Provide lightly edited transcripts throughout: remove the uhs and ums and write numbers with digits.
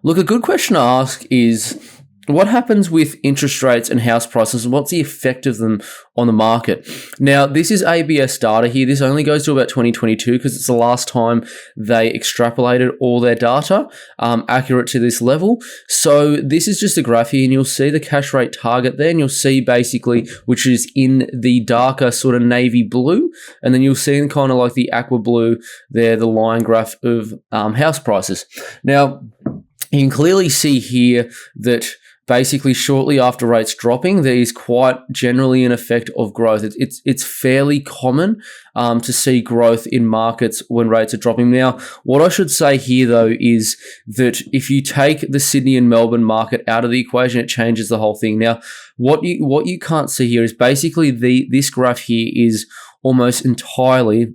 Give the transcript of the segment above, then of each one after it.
Look, a good question to ask is what happens with interest rates and house prices and what's the effect of them on the market? Now, this is ABS data here. This only goes to about 2022 because it's the last time they extrapolated all their data accurate to this level. So this is just a graph here and you'll see the cash rate target there and you'll see basically, which is in the darker sort of navy blue. And then you'll see in kind of like the aqua blue there, the line graph of house prices. Now, you can clearly see here that basically shortly after rates dropping, there is quite generally an effect of growth. It's fairly common to see growth in markets when rates are dropping. Now, what I should say here though is that if you take the Sydney and Melbourne market out of the equation, it changes the whole thing. Now, what you can't see here is basically this graph here is almost entirely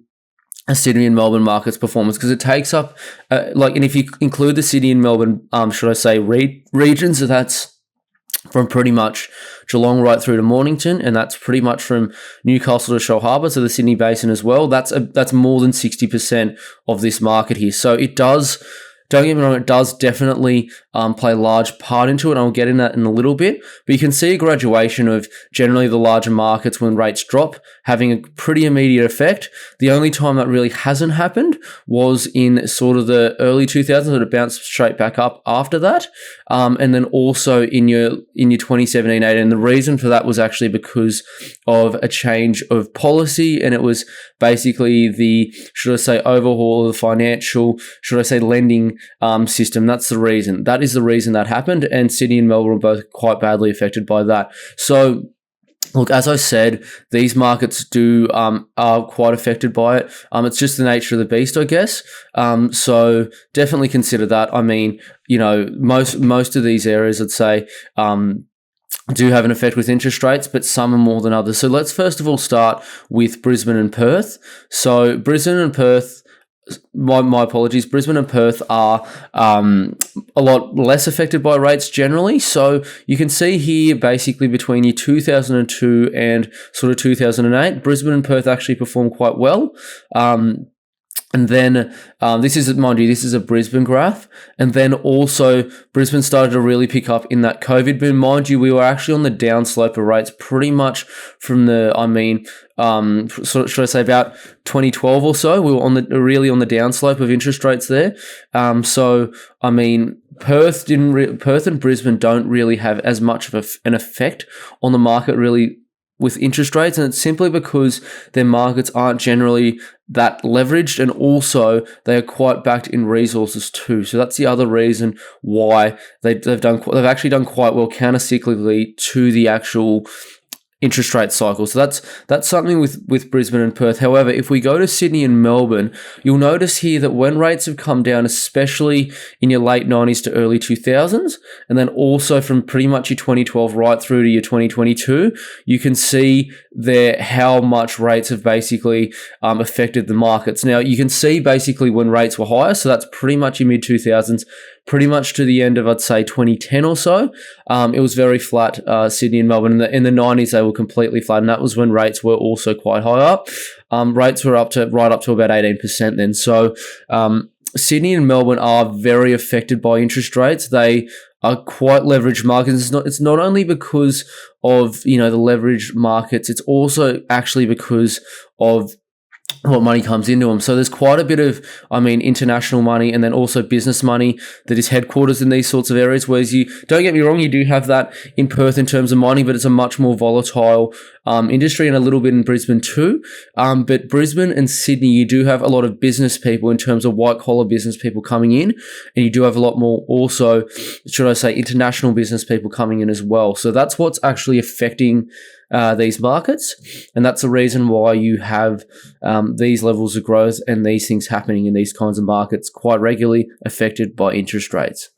a Sydney and Melbourne market's performance because it takes up and if you include the Sydney and Melbourne, regions, so that's from pretty much Geelong right through to Mornington, and that's pretty much from Newcastle to Shellharbour to the Sydney Basin as well. That's more than 60% of this market here. So it does. Don't get me wrong, it does definitely play a large part into it, and I'll get in that in a little bit. But you can see a graduation of generally the larger markets when rates drop having a pretty immediate effect. The only time that really hasn't happened was in sort of the early 2000s, but it bounced straight back up after that. And then also in your 2017-18, and the reason for that was actually because of a change of policy, and it was basically the, overhaul of the financial, lending system. That's the reason. That is the reason that happened, and Sydney and Melbourne were both quite badly affected by that. So, look, as I said, these markets are quite affected by it. It's just the nature of the beast, I guess. So definitely consider that. I mean, most of these areas, I'd say, do have an effect with interest rates, but some are more than others. So let's first of all start with Brisbane and Perth. So Brisbane and Perth, my apologies, Brisbane and Perth are a lot less affected by rates generally. So you can see here basically between your 2002 and sort of 2008, Brisbane and Perth actually performed quite well. And then this is a Brisbane graph. And then also Brisbane started to really pick up in that COVID boom. Mind you, we were actually on the downslope of rates pretty much from about 2012 or so. We were really on the downslope of interest rates there. Perth and Brisbane don't really have as much of an effect on the market really with interest rates, and it's simply because their markets aren't generally that leveraged, and also they are quite backed in resources too. So that's the other reason why they've actually done quite well counter-cyclically to the actual interest rate cycle. So that's something with Brisbane and Perth. However, if we go to Sydney and Melbourne, you'll notice here that when rates have come down, especially in your late 90s to early 2000s, and then also from pretty much your 2012 right through to your 2022, you can see there how much rates have basically affected the markets. Now, you can see basically when rates were higher, so that's pretty much your mid-2000s, pretty much to the end of, I'd say, 2010 or so. It was very flat, Sydney and Melbourne. In the 90s, they were completely flat, and that was when rates were also quite high up. Rates were right up to about 18% then. So Sydney and Melbourne are very affected by interest rates. They are quite leveraged markets. It's not only because of the leveraged markets, it's also actually because of what money comes into them. So there's quite a bit of, international money and then also business money that is headquarters in these sorts of areas. Whereas don't get me wrong, you do have that in Perth in terms of mining, but it's a much more volatile industry, and a little bit in Brisbane too. But Brisbane and Sydney, you do have a lot of business people in terms of white collar business people coming in, and you do have a lot more also, international business people coming in as well. So that's what's actually affecting these markets, and that's the reason why you have these levels of growth and these things happening in these kinds of markets quite regularly affected by interest rates.